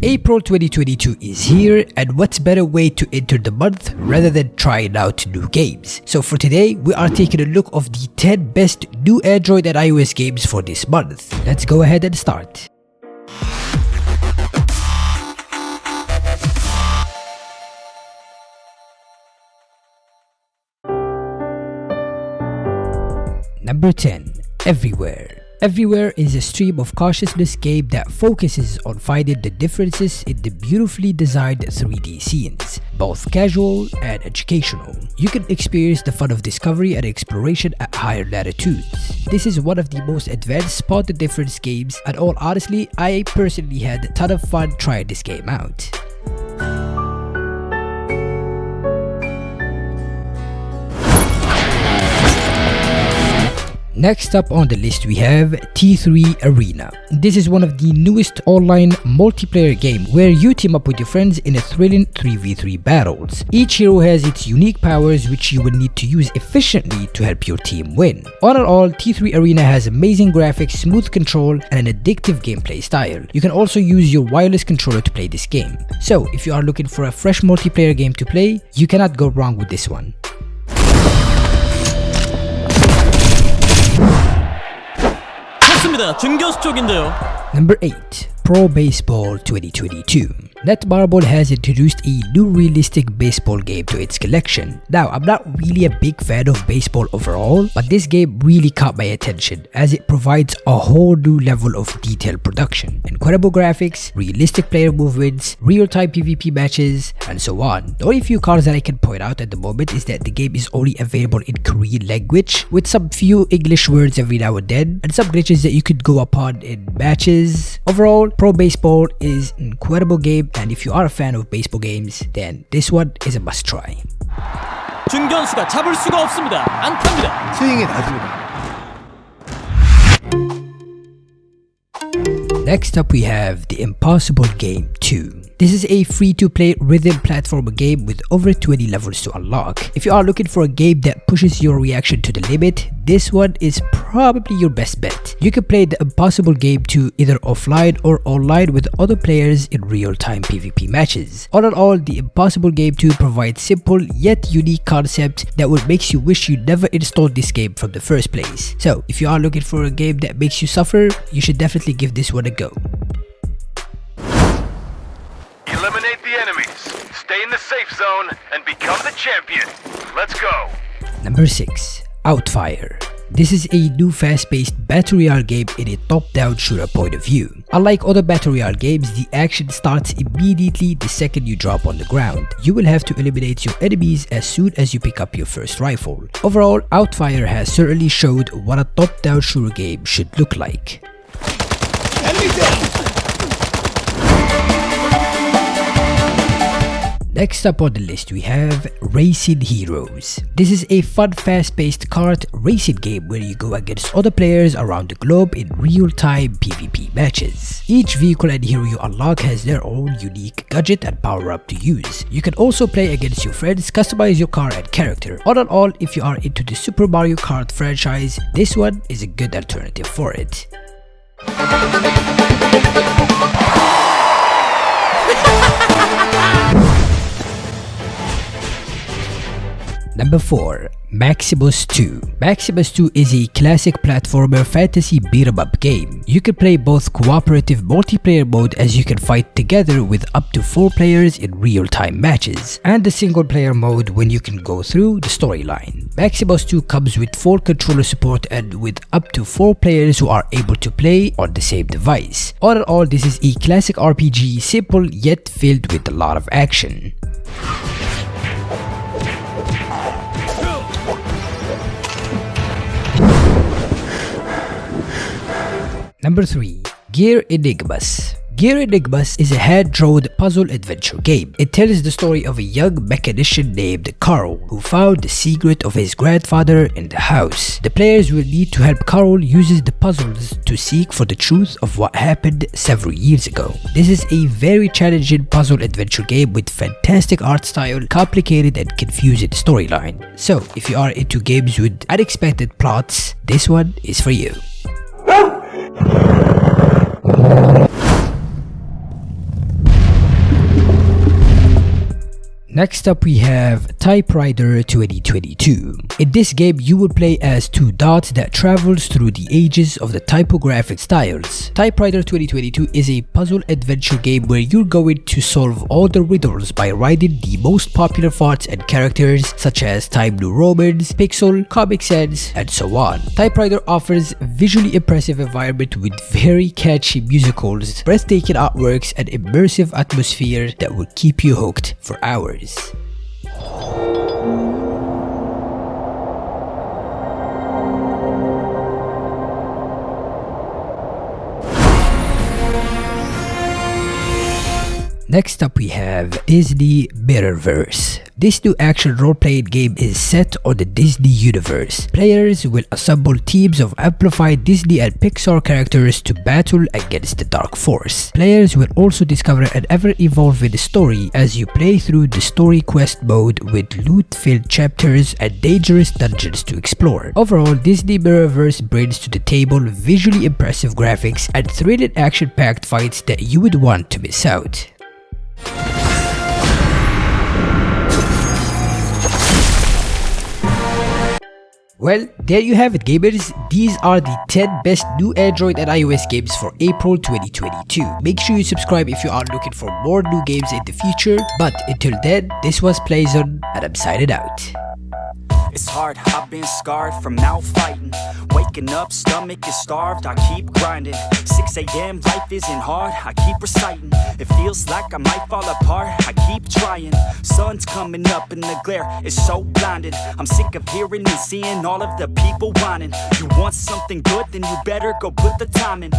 April 2022 is here, and what's better way to enter the month rather than trying out new games. So for today, we are taking a look of the 10 best new Android and iOS games for this month. Let's go ahead and start. Number 10. Everywhere. Everywhere is a stream of consciousness game that focuses on finding the differences in the beautifully designed 3D scenes, both casual and educational. You can experience the fun of discovery and exploration at higher latitudes. This is one of the most advanced spot the difference games, and all honestly, I personally had a ton of fun trying this game out. Next up on the list we have T3 Arena. This is one of the newest online multiplayer game where you team up with your friends in a thrilling 3v3 battles. Each hero has its unique powers which you will need to use efficiently to help your team win. All in all, T3 Arena has amazing graphics, smooth control, and an addictive gameplay style. You can also use your wireless controller to play this game. So if you are looking for a fresh multiplayer game to play, you cannot go wrong with this one. Number 8. Pro Baseball 2022. Netmarble has introduced a new realistic baseball game to its collection. Now, I'm not really a big fan of baseball overall, but this game really caught my attention as it provides a whole new level of detailed production. Incredible graphics, realistic player movements, real-time PvP matches, and so on. The only few cons that I can point out at the moment is that the game is only available in Korean language, with some few English words every now and then, and some glitches that you could go upon in matches. Overall, Pro Baseball is an incredible game, and if you are a fan of baseball games, then this one is a must try. 중견수가 잡을 수가 없습니다. 안타입니다. 스윙이 낮습니다. Next up we have The Impossible Game 2. This is a free-to-play rhythm platformer game with over 20 levels to unlock. If you are looking for a game that pushes your reaction to the limit, this one is probably your best bet. You can play The Impossible Game 2 either offline or online with other players in real-time PvP matches. All in all, The Impossible Game 2 provides simple yet unique concept that would make you wish you never installed this game from the first place. So if you are looking for a game that makes you suffer, you should definitely give this one a go. Eliminate the enemies, stay in the safe zone, and become the champion. Let's go. Number 6. Outfire. This is a new fast-paced Battle Royale game in a top-down shooter point of view. Unlike other Battle Royale games, the action starts immediately the second you drop on the ground. You will have to eliminate your enemies as soon as you pick up your first rifle. Overall, Outfire has certainly showed what a top-down shooter game should look like. Enemy down. Next up on the list we have Racing Heroes. This is a fun fast-paced kart racing game where you go against other players around the globe in real-time PvP matches. Each vehicle and hero you unlock has their own unique gadget and power-up to use. You can also play against your friends, customize your car and character. All in all, if you are into the Super Mario Kart franchise, this one is a good alternative for it. Number 4. Maximus 2. Maximus 2 is a classic platformer fantasy beat-em-up game. You can play both cooperative multiplayer mode as you can fight together with up to 4 players in real-time matches, and the single-player mode when you can go through the storyline. Maximus 2 comes with full controller support and with up to 4 players who are able to play on the same device. All in all, this is a classic RPG, simple yet filled with a lot of action. Number 3. Gear Enigmas. Gear Enigmas is a hand-drawn puzzle adventure game. It tells the story of a young mechanician named Carl who found the secret of his grandfather in the house. The players will need to help Carl use the puzzles to seek for the truth of what happened several years ago. This is a very challenging puzzle adventure game with fantastic art style, complicated and confusing storyline. So if you are into games with unexpected plots, this one is for you. Next up we have Typewriter 2022. In this game you will play as two dots that travels through the ages of the typographic styles. Typewriter 2022 is a puzzle adventure game where you're going to solve all the riddles by writing the most popular fonts and characters such as Time New Romans, Pixel, Comic Sans, and so on. Typewriter offers a visually impressive environment with very catchy musicals, breathtaking artworks, and immersive atmosphere that will keep you hooked for hours. Next up we have Disney Mirrorverse. This new action role-playing game is set on the Disney universe. Players will assemble teams of amplified Disney and Pixar characters to battle against the Dark Force. Players will also discover an ever-evolving story as you play through the story quest mode with loot-filled chapters and dangerous dungeons to explore. Overall, Disney Mirrorverse brings to the table visually impressive graphics and thrilling action-packed fights that you would want to miss out. Well, there you have it, gamers. These are the 10 best new Android and iOS games for April 2022. Make sure you subscribe if you are looking for more new games in the future. But until then, this was Plyzon, and I'm signing out. It's hard, I've been scarred from out fighting. Waking up, stomach is starved, I keep grinding. 6 a.m, life isn't hard, I keep reciting. It feels like I might fall apart, I keep trying. Sun's coming up and the glare is so blinding. I'm sick of hearing and seeing all of the people whining. You want something good, then you better go put the time in.